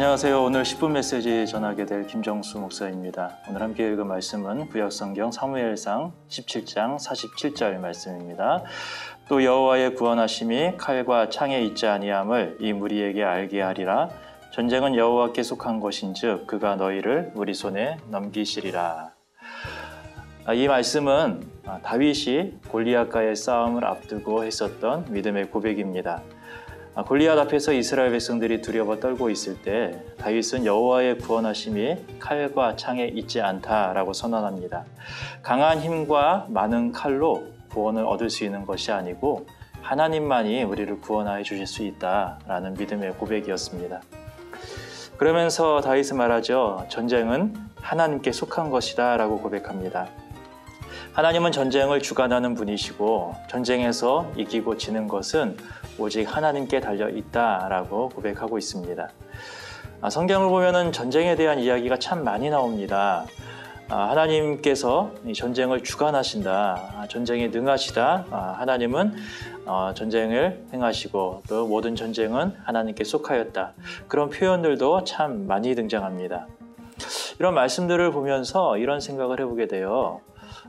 안녕하세요. 오늘 10분 메시지 전하게 될 김정수 목사입니다. 오늘 함께 읽은 말씀은 구약성경 사무엘상 17장 47절 말씀입니다. 또 여호와의 구원하심이 칼과 창에 있지 아니함을 이 무리에게 알게 하리라. 전쟁은 여호와께 속한 것인즉 그가 너희를 우리 손에 넘기시리라. 이 말씀은 다윗이 골리앗과의 싸움을 앞두고 했었던 믿음의 고백입니다. 골리앗 앞에서 이스라엘 백성들이 두려워 떨고 있을 때 다윗은 여호와의 구원하심이 칼과 창에 있지 않다라고 선언합니다. 강한 힘과 많은 칼로 구원을 얻을 수 있는 것이 아니고 하나님만이 우리를 구원하여 주실 수 있다라는 믿음의 고백이었습니다. 그러면서 다윗은 말하죠. 전쟁은 하나님께 속한 것이다 라고 고백합니다. 하나님은 전쟁을 주관하는 분이시고 전쟁에서 이기고 지는 것은 오직 하나님께 달려있다라고 고백하고 있습니다. 성경을 보면 전쟁에 대한 이야기가 참 많이 나옵니다. 하나님께서 전쟁을 주관하신다, 전쟁에 능하시다, 하나님은 전쟁을 행하시고 또 모든 전쟁은 하나님께 속하였다. 그런 표현들도 참 많이 등장합니다. 이런 말씀들을 보면서 이런 생각을 해보게 돼요.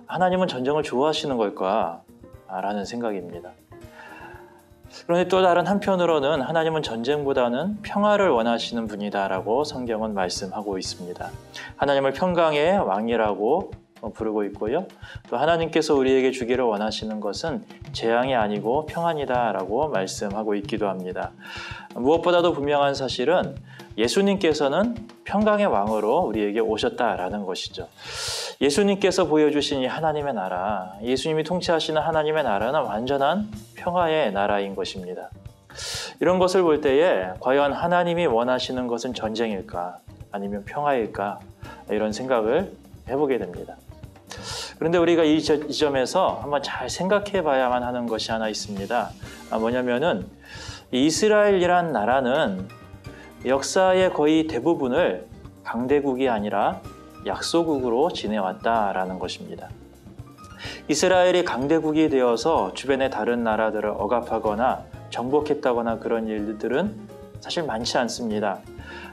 하나님은 전쟁을 좋아하시는 걸까? 라는 생각입니다. 그런데 또 다른 한편으로는 하나님은 전쟁보다는 평화를 원하시는 분이다라고 성경은 말씀하고 있습니다. 하나님을 평강의 왕이라고 부르고 있고요. 또 하나님께서 우리에게 주기를 원하시는 것은 재앙이 아니고 평안이다라고 말씀하고 있기도 합니다. 무엇보다도 분명한 사실은 예수님께서는 평강의 왕으로 우리에게 오셨다라는 것이죠. 예수님께서 보여주신 이 하나님의 나라, 예수님이 통치하시는 하나님의 나라는 완전한 평화의 나라인 것입니다. 이런 것을 볼 때에 과연 하나님이 원하시는 것은 전쟁일까? 아니면 평화일까? 이런 생각을 해보게 됩니다. 그런데 우리가 이 점에서 한번 잘 생각해 봐야만 하는 것이 하나 있습니다. 뭐냐면은 이스라엘이란 나라는 역사의 거의 대부분을 강대국이 아니라 약소국으로 지내왔다라는 것입니다. 이스라엘이 강대국이 되어서 주변의 다른 나라들을 억압하거나 정복했다거나 그런 일들은 사실 많지 않습니다.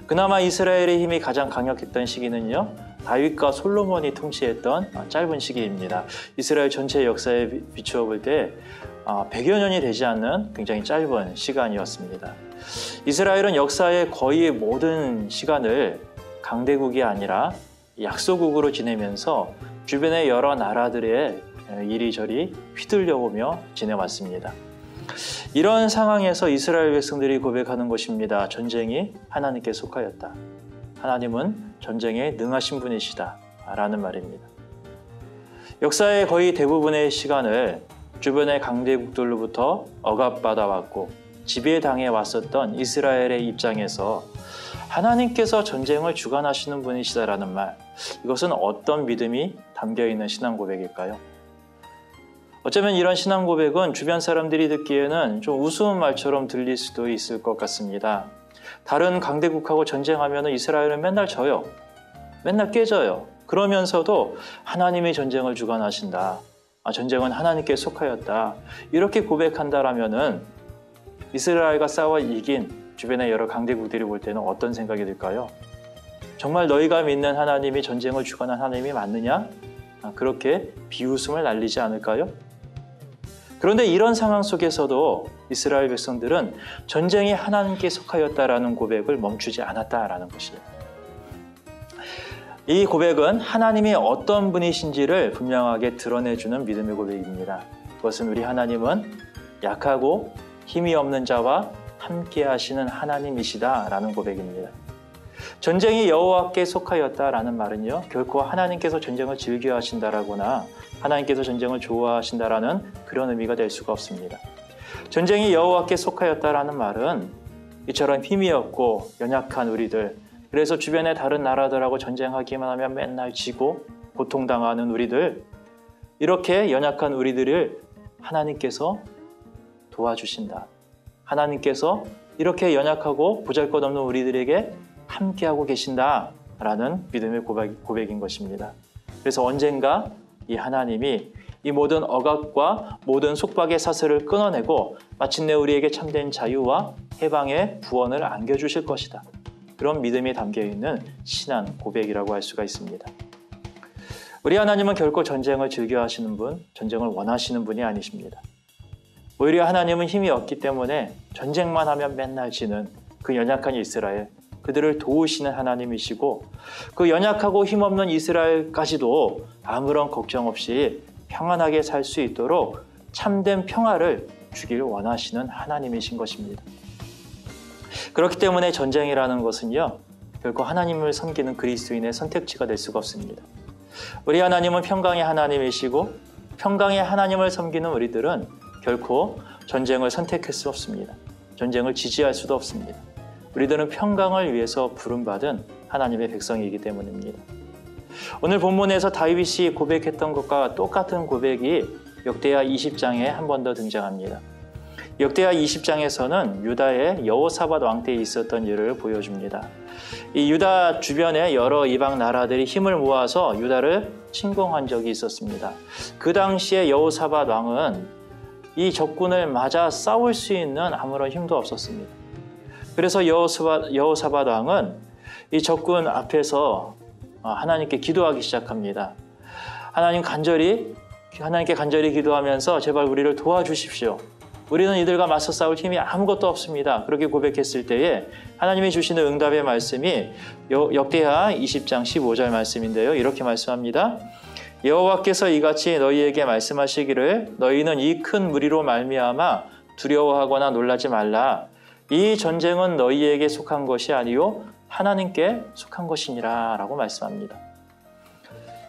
그나마 이스라엘의 힘이 가장 강력했던 시기는요, 다윗과 솔로몬이 통치했던 짧은 시기입니다. 이스라엘 전체 역사에 비추어 볼 때 100여 년이 되지 않는 굉장히 짧은 시간이었습니다. 이스라엘은 역사의 거의 모든 시간을 강대국이 아니라 약소국으로 지내면서 주변의 여러 나라들의 이리저리 휘둘려오며 지내왔습니다. 이런 상황에서 이스라엘 백성들이 고백하는 것입니다. 전쟁이 하나님께 속하였다. 하나님은 전쟁에 능하신 분이시다. 라는 말입니다. 역사의 거의 대부분의 시간을 주변의 강대국들로부터 억압받아왔고 지배당해 왔었던 이스라엘의 입장에서 하나님께서 전쟁을 주관하시는 분이시다라는 말, 이것은 어떤 믿음이 담겨있는 신앙 고백일까요? 어쩌면 이런 신앙 고백은 주변 사람들이 듣기에는 좀 우스운 말처럼 들릴 수도 있을 것 같습니다. 다른 강대국하고 전쟁하면 이스라엘은 맨날 져요. 맨날 깨져요. 그러면서도 하나님이 전쟁을 주관하신다. 전쟁은 하나님께 속하였다. 이렇게 고백한다라면은 이스라엘과 싸워 이긴 주변의 여러 강대국들이 볼 때는 어떤 생각이 들까요? 정말 너희가 믿는 하나님이 전쟁을 주관한 하나님이 맞느냐? 그렇게 비웃음을 날리지 않을까요? 그런데 이런 상황 속에서도 이스라엘 백성들은 전쟁이 하나님께 속하였다라는 고백을 멈추지 않았다라는 것이에요. 이 고백은 하나님이 어떤 분이신지를 분명하게 드러내주는 믿음의 고백입니다. 그것은 우리 하나님은 약하고 힘이 없는 자와 함께 하시는 하나님이시다라는 고백입니다. 전쟁이 여호와께 속하였다라는 말은요, 결코 하나님께서 전쟁을 즐겨 하신다라거나 하나님께서 전쟁을 좋아하신다라는 그런 의미가 될 수가 없습니다. 전쟁이 여호와께 속하였다라는 말은 이처럼 힘이 없고 연약한 우리들, 그래서 주변의 다른 나라들하고 전쟁하기만 하면 맨날 지고 고통당하는 우리들, 이렇게 연약한 우리들을 하나님께서 도와주신다. 하나님께서 이렇게 연약하고 보잘것없는 우리들에게 함께하고 계신다라는 믿음의 고백인 것입니다. 그래서 언젠가 이 하나님이 이 모든 억압과 모든 속박의 사슬을 끊어내고 마침내 우리에게 참된 자유와 해방의 구원을 안겨주실 것이다. 그런 믿음이 담겨있는 신앙 고백이라고 할 수가 있습니다. 우리 하나님은 결코 전쟁을 즐겨하시는 분, 전쟁을 원하시는 분이 아니십니다. 오히려 하나님은 힘이 없기 때문에 전쟁만 하면 맨날 지는 그 연약한 이스라엘, 그들을 도우시는 하나님이시고 그 연약하고 힘없는 이스라엘까지도 아무런 걱정 없이 평안하게 살 수 있도록 참된 평화를 주길 원하시는 하나님이신 것입니다. 그렇기 때문에 전쟁이라는 것은요, 결코 하나님을 섬기는 그리스도인의 선택지가 될 수가 없습니다. 우리 하나님은 평강의 하나님이시고 평강의 하나님을 섬기는 우리들은 결코 전쟁을 선택할 수 없습니다. 전쟁을 지지할 수도 없습니다. 우리들은 평강을 위해서 부름받은 하나님의 백성이기 때문입니다. 오늘 본문에서 다윗이 고백했던 것과 똑같은 고백이 역대하 20장에 한 번 더 등장합니다. 역대하 20장에서는 유다의 여호사밧 왕 때에 있었던 일을 보여줍니다. 이 유다 주변에 여러 이방 나라들이 힘을 모아서 유다를 침공한 적이 있었습니다. 그 당시에 여호사밧 왕은 이 적군을 맞아 싸울 수 있는 아무런 힘도 없었습니다. 그래서 여호사밧 왕은 이 적군 앞에서 하나님께 기도하기 시작합니다. 하나님께 간절히 기도하면서 제발 우리를 도와주십시오. 우리는 이들과 맞서 싸울 힘이 아무것도 없습니다. 그렇게 고백했을 때에 하나님이 주시는 응답의 말씀이 역대하 20장 15절 말씀인데요. 이렇게 말씀합니다. 여호와께서 이같이 너희에게 말씀하시기를 너희는 이 큰 무리로 말미암아 두려워하거나 놀라지 말라. 이 전쟁은 너희에게 속한 것이 아니요 하나님께 속한 것이니라 라고 말씀합니다.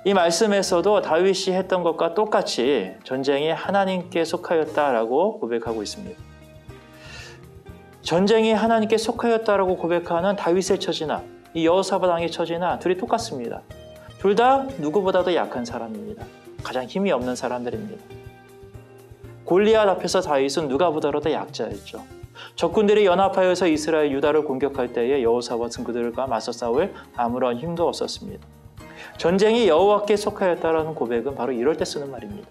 이 말씀에서도 다윗이 했던 것과 똑같이 전쟁이 하나님께 속하였다라고 고백하고 있습니다. 전쟁이 하나님께 속하였다라고 고백하는 다윗의 처지나 이 여호사밧 왕의 처지나 둘이 똑같습니다. 둘 다 누구보다도 약한 사람입니다. 가장 힘이 없는 사람들입니다. 골리앗 앞에서 다윗은 누가 보더라도 약자였죠. 적군들이 연합하여서 이스라엘 유다를 공격할 때에 여호사밧은 그들과 맞서 싸울 아무런 힘도 없었습니다. 전쟁이 여호와께 속하였다라는 고백은 바로 이럴 때 쓰는 말입니다.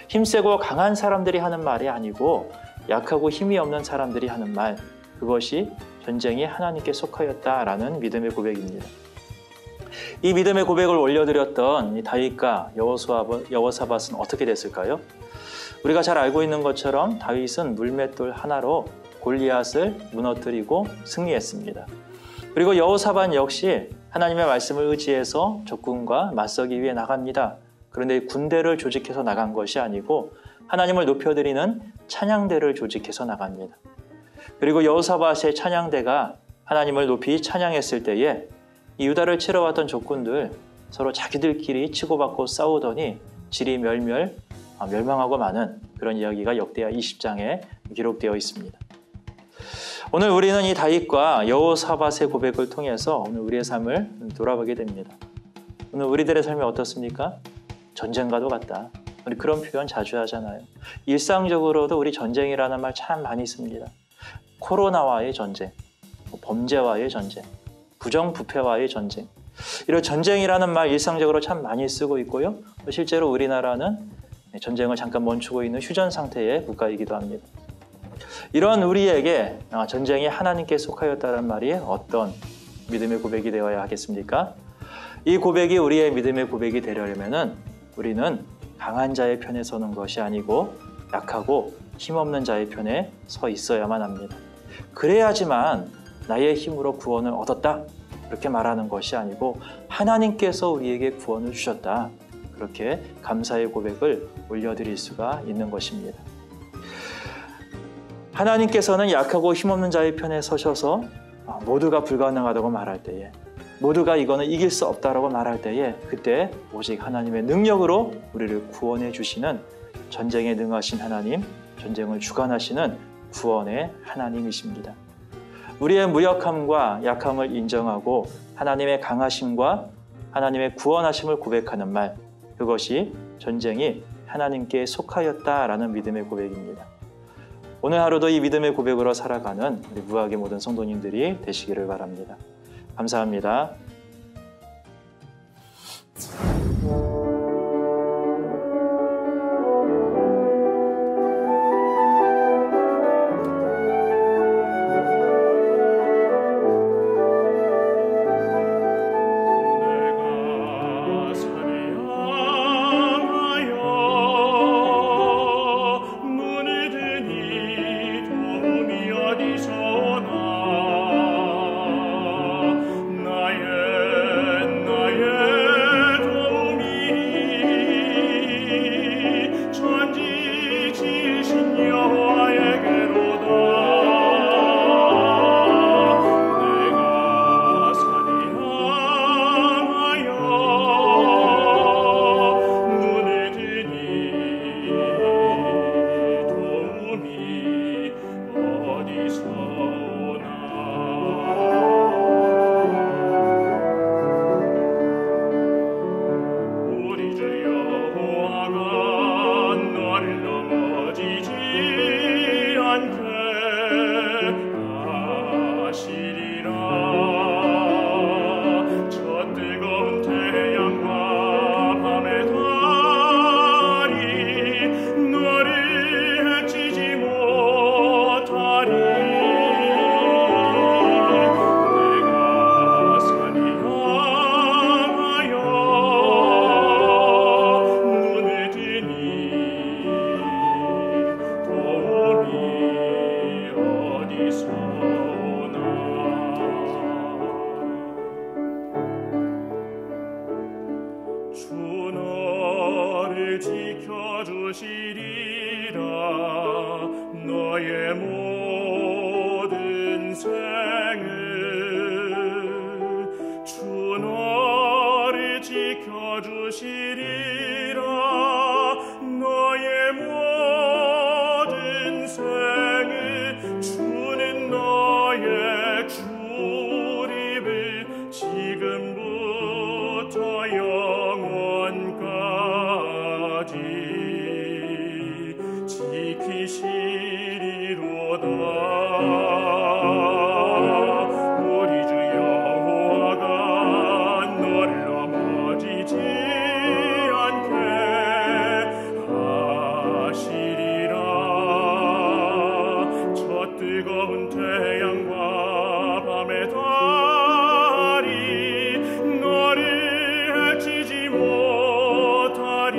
힘세고 강한 사람들이 하는 말이 아니고 약하고 힘이 없는 사람들이 하는 말, 그것이 전쟁이 하나님께 속하였다라는 믿음의 고백입니다. 이 믿음의 고백을 올려드렸던 이 다윗과 여호사밧은 어떻게 됐을까요? 우리가 잘 알고 있는 것처럼 다윗은 물맷돌 하나로 골리앗을 무너뜨리고 승리했습니다. 그리고 여호사밧 역시 하나님의 말씀을 의지해서 적군과 맞서기 위해 나갑니다. 그런데 군대를 조직해서 나간 것이 아니고 하나님을 높여드리는 찬양대를 조직해서 나갑니다. 그리고 여호사밧의 찬양대가 하나님을 높이 찬양했을 때에 이 유다를 치러 왔던 적군들 서로 자기들끼리 치고받고 싸우더니 질이 멸망하고 마는 그런 이야기가 역대하 20장에 기록되어 있습니다. 오늘 우리는 이 다윗과 여호사밧의 고백을 통해서 오늘 우리의 삶을 돌아보게 됩니다. 오늘 우리들의 삶이 어떻습니까? 전쟁과도 같다. 우리 그런 표현 자주 하잖아요. 일상적으로도 우리 전쟁이라는 말 참 많이 씁니다. 코로나와의 전쟁, 범죄와의 전쟁, 부정부패와의 전쟁. 이런 전쟁이라는 말 일상적으로 참 많이 쓰고 있고요. 실제로 우리나라는 전쟁을 잠깐 멈추고 있는 휴전 상태의 국가이기도 합니다. 이런 우리에게 전쟁이 하나님께 속하였다는 말이 어떤 믿음의 고백이 되어야 하겠습니까? 이 고백이 우리의 믿음의 고백이 되려면 우리는 강한 자의 편에 서는 것이 아니고 약하고 힘없는 자의 편에 서 있어야만 합니다. 그래야지만 나의 힘으로 구원을 얻었다 그렇게 말하는 것이 아니고 하나님께서 우리에게 구원을 주셨다 그렇게 감사의 고백을 올려드릴 수가 있는 것입니다. 하나님께서는 약하고 힘없는 자의 편에 서셔서 모두가 불가능하다고 말할 때에 모두가 이거는 이길 수 없다라고 말할 때에 그때 오직 하나님의 능력으로 우리를 구원해 주시는 전쟁에 능하신 하나님, 전쟁을 주관하시는 구원의 하나님이십니다. 우리의 무력함과 약함을 인정하고 하나님의 강하심과 하나님의 구원하심을 고백하는 말, 그것이 전쟁이 하나님께 속하였다라는 믿음의 고백입니다. 오늘 하루도 이 믿음의 고백으로 살아가는 우리 무학의 모든 성도님들이 되시기를 바랍니다. 감사합니다. 주 너를 지켜주시리라. 너의 모든 생을 주 너를 지켜주시리라. 너의 모든 생을 주는 너의 주림을 지금부터 영원까지 지키시리로다. 우리 주 여호와가 너를 넘어지지 않게 하시리라. 저 뜨거운 태양과 밤의 달이 너를 해치지 못하리.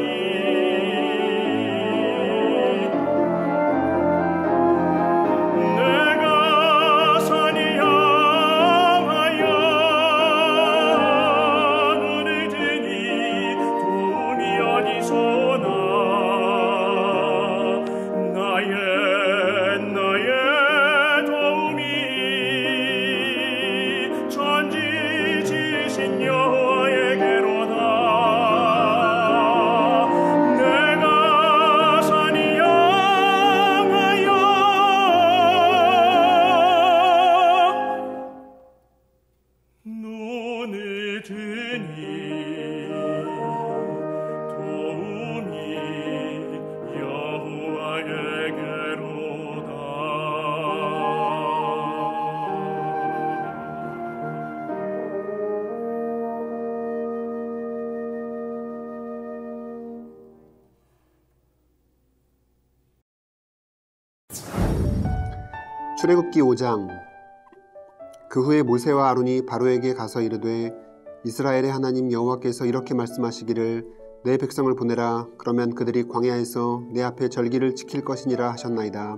내가 산을 향하여 눈을 드니 도움이 어디서 오나. 나의 도움이 천지 지으신 여호와에게로다. 내가 산을 향하여 눈을 드니 도움이 여호와에게로다. 출애굽기 5장. 그 후에 모세와 아론이 바로에게 가서 이르되 이스라엘의 하나님 여호와께서 이렇게 말씀하시기를 내 백성을 보내라. 그러면 그들이 광야에서 내 앞에 절기를 지킬 것이니라 하셨나이다.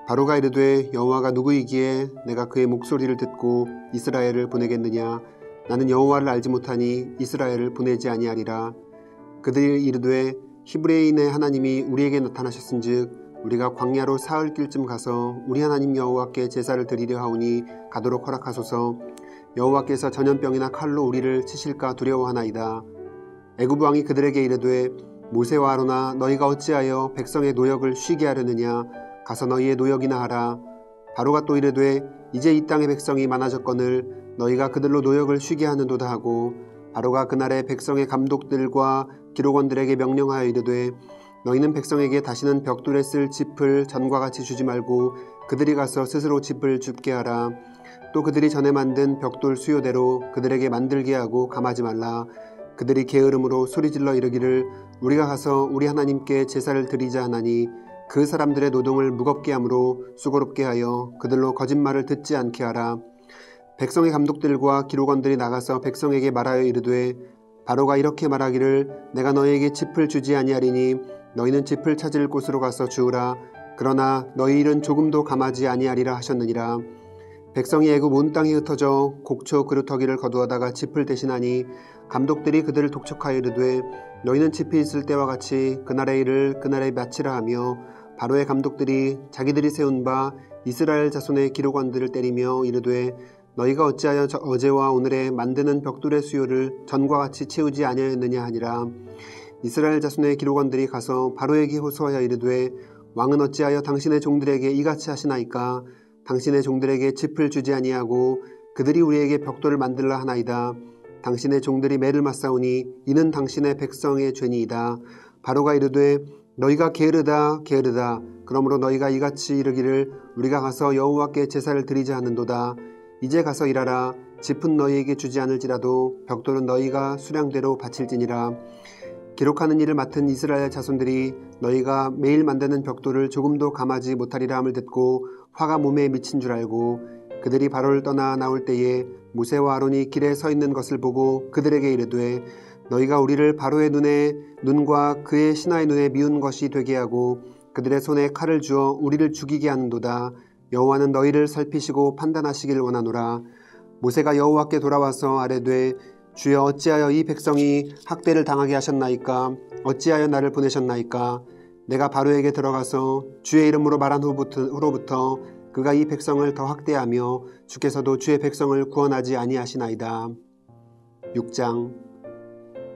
바로가 이르되 여호와가 누구이기에 내가 그의 목소리를 듣고 이스라엘을 보내겠느냐. 나는 여호와를 알지 못하니 이스라엘을 보내지 아니하리라. 그들이 이르되 히브리인의 하나님이 우리에게 나타나셨은즉 우리가 광야로 사흘 길쯤 가서 우리 하나님 여호와께 제사를 드리려 하오니 가도록 허락하소서. 여호와께서 전염병이나 칼로 우리를 치실까 두려워하나이다. 애굽 왕이 그들에게 이르되 모세와 아론아 너희가 어찌하여 백성의 노역을 쉬게 하려느냐. 가서 너희의 노역이나 하라. 바로가 또 이르되 이제 이 땅의 백성이 많아졌거늘 너희가 그들로 노역을 쉬게 하는도다 하고 바로가 그날에 백성의 감독들과 기록원들에게 명령하여 이르되 너희는 백성에게 다시는 벽돌에 쓸 짚을 전과 같이 주지 말고 그들이 가서 스스로 짚을 줍게 하라. 또 그들이 전에 만든 벽돌 수요대로 그들에게 만들게 하고 감하지 말라. 그들이 게으름으로 소리질러 이르기를 우리가 가서 우리 하나님께 제사를 드리자 하나니 그 사람들의 노동을 무겁게 함으로 수고롭게 하여 그들로 거짓말을 듣지 않게 하라. 백성의 감독들과 기록원들이 나가서 백성에게 말하여 이르되 바로가 이렇게 말하기를 내가 너희에게 짚을 주지 아니하리니 너희는 짚을 찾을 곳으로 가서 주우라. 그러나 너희 일은 조금도 감하지 아니하리라 하셨느니라. 백성이 애굽 온 땅에 흩어져 곡초 그루터기를 거두어다가 짚을 대신하니 감독들이 그들을 독촉하여 이르되 너희는 짚이 있을 때와 같이 그날의 일을 그날에 마치라 하며 바로의 감독들이 자기들이 세운 바 이스라엘 자손의 기록원들을 때리며 이르되 너희가 어찌하여 어제와 오늘에 만드는 벽돌의 수요를 전과 같이 채우지 아니하였느냐 하니라. 이스라엘 자손의 기록원들이 가서 바로에게 호소하여 이르되 왕은 어찌하여 당신의 종들에게 이같이 하시나이까. 당신의 종들에게 짚을 주지 아니하고 그들이 우리에게 벽돌을 만들라 하나이다. 당신의 종들이 매를 맞사오니 이는 당신의 백성의 죄니이다. 바로가 이르되 너희가 게으르다 게으르다. 그러므로 너희가 이같이 이르기를 우리가 가서 여호와께 제사를 드리자 하는도다. 이제 가서 일하라. 짚은 너희에게 주지 않을지라도 벽돌은 너희가 수량대로 바칠지니라. 기록하는 일을 맡은 이스라엘 자손들이 너희가 매일 만드는 벽돌을 조금도 감하지 못하리라 함을 듣고 화가 몸에 미친 줄 알고 그들이 바로를 떠나 나올 때에 모세와 아론이 길에 서 있는 것을 보고 그들에게 이르되 너희가 우리를 바로의 눈과 그의 신하의 눈에 미운 것이 되게 하고 그들의 손에 칼을 주어 우리를 죽이게 하는도다. 여호와는 너희를 살피시고 판단하시길 원하노라. 모세가 여호와께 돌아와서 아뢰되 주여 어찌하여 이 백성이 학대를 당하게 하셨나이까? 어찌하여 나를 보내셨나이까? 내가 바로에게 들어가서 주의 이름으로 말한 후로부터 그가 이 백성을 더 학대하며 주께서도 주의 백성을 구원하지 아니하시나이다. 6장.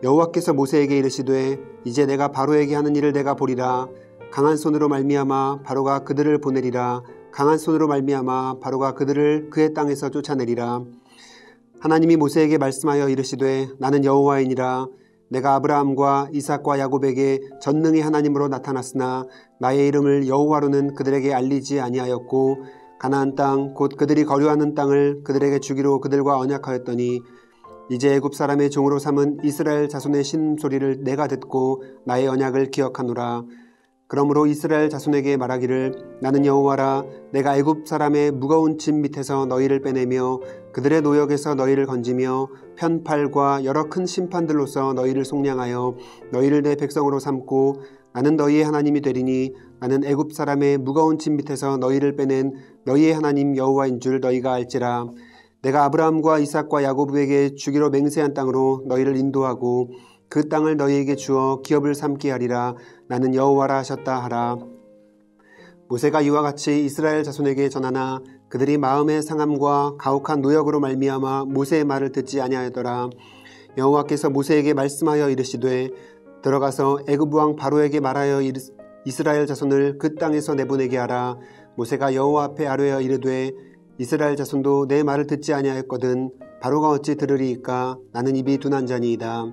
여호와께서 모세에게 이르시되 이제 내가 바로에게 하는 일을 내가 보리라. 강한 손으로 말미암아 바로가 그들을 보내리라. 강한 손으로 말미암아 바로가 그들을 그의 땅에서 쫓아내리라. 하나님이 모세에게 말씀하여 이르시되 나는 여호와이니라. 내가 아브라함과 이삭과 야곱에게 전능의 하나님으로 나타났으나 나의 이름을 여호와로는 그들에게 알리지 아니하였고 가나안 땅 곧 그들이 거류하는 땅을 그들에게 주기로 그들과 언약하였더니 이제 애굽 사람의 종으로 삼은 이스라엘 자손의 신음소리를 내가 듣고 나의 언약을 기억하노라. 그러므로 이스라엘 자손에게 말하기를 나는 여호와라. 내가 애굽 사람의 무거운 짐 밑에서 너희를 빼내며 그들의 노역에서 너희를 건지며 편팔과 여러 큰 심판들로서 너희를 속량하여 너희를 내 백성으로 삼고 나는 너희의 하나님이 되리니 나는 애굽 사람의 무거운 짐 밑에서 너희를 빼낸 너희의 하나님 여호와인 줄 너희가 알지라. 내가 아브라함과 이삭과 야곱에게 주기로 맹세한 땅으로 너희를 인도하고 그 땅을 너희에게 주어 기업을 삼게 하리라. 나는 여호와라 하셨다 하라. 모세가 이와 같이 이스라엘 자손에게 전하나 그들이 마음의 상함과 가혹한 노역으로 말미암아 모세의 말을 듣지 아니하였더라. 여호와께서 모세에게 말씀하여 이르시되 들어가서 애굽 왕 바로에게 말하여 이스라엘 자손을 그 땅에서 내보내게 하라. 모세가 여호와 앞에 아뢰어 이르되 이스라엘 자손도 내 말을 듣지 아니하였거든 바로가 어찌 들으리이까? 나는 입이 둔한 자니이다.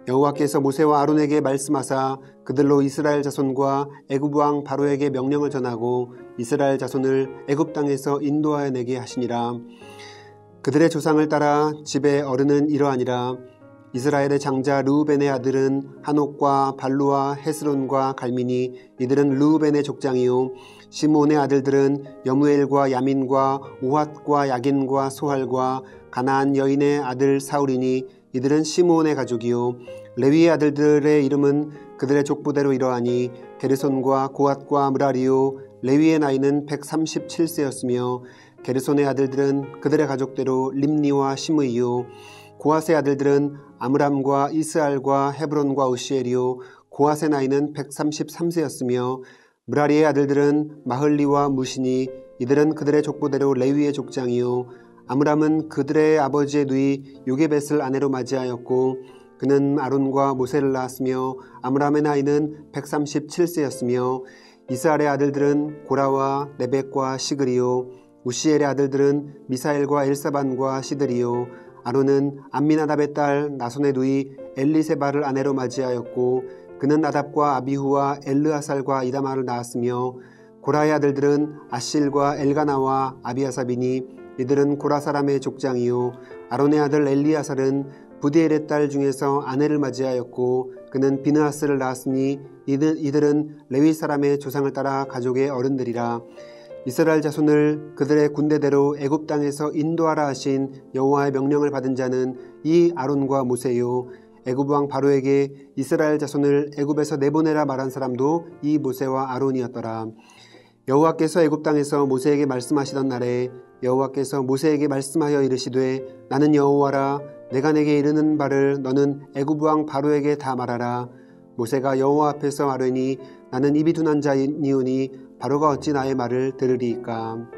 여호와께서 모세와 아론에게 말씀하사 그들로 이스라엘 자손과 애굽 왕 바로에게 명령을 전하고 이스라엘 자손을 애굽 땅에서 인도하여 내게 하시니라. 그들의 조상을 따라 집의 어른은 이러하니라. 이스라엘의 장자 르우벤의 아들은 한옥과 발루와 헤스론과 갈미니 이들은 르우벤의 족장이요. 시므온의 아들들은 여무엘과 야민과 오핫과 야긴과 소할과 가나안 여인의 아들 사울이니 이들은 시므온의 가족이요. 레위의 아들들의 이름은 그들의 족부대로 이러하니 게르손과 고핫과 므라리요. 레위의 나이는 137세였으며 게르손의 아들들은 그들의 가족대로 림니와 시므이요. 고핫의 아들들은 아므람과 이스알과 헤브론과 우시엘이요. 고핫의 나이는 133세였으며 므라리의 아들들은 마흘리와 무시니 이들은 그들의 족보대로 레위의 족장이요. 아므람은 그들의 아버지의 누이 요게벳을 아내로 맞이하였고 그는 아론과 모세를 낳았으며 아므람의 나이는 137세였으며 이스알의 아들들은 고라와 네벡과 시그리요. 우시엘의 아들들은 미사엘과 엘사반과 시드리요. 아론은 암미나답의 딸 나손의 누이 엘리세바를 아내로 맞이하였고 그는 나답과 아비후와 엘르아살과 이다마를 낳았으며 고라의 아들들은 아실과 엘가나와 아비아삽이니 이들은 고라 사람의 족장이요. 아론의 아들 엘리아살은 부디엘의 딸 중에서 아내를 맞이하였고 그는 비느하스를 낳았으니 이들은 레위 사람의 조상을 따라 가족의 어른들이라. 이스라엘 자손을 그들의 군대대로 애굽 땅에서 인도하라 하신 여호와의 명령을 받은 자는 이 아론과 모세요. 애굽 왕 바로에게 이스라엘 자손을 애굽에서 내보내라 말한 사람도 이 모세와 아론이었더라. 여호와께서 애굽 땅에서 모세에게 말씀하시던 날에 여호와께서 모세에게 말씀하여 이르시되 나는 여호와라. 내가 내게 이르는 바를 너는 애굽 왕 바로에게 다 말하라. 모세가 여호와 앞에서 아뢰니 나는 입이 둔한 자이오니 바로가 어찌 나의 말을 들으리이까.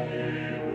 하나님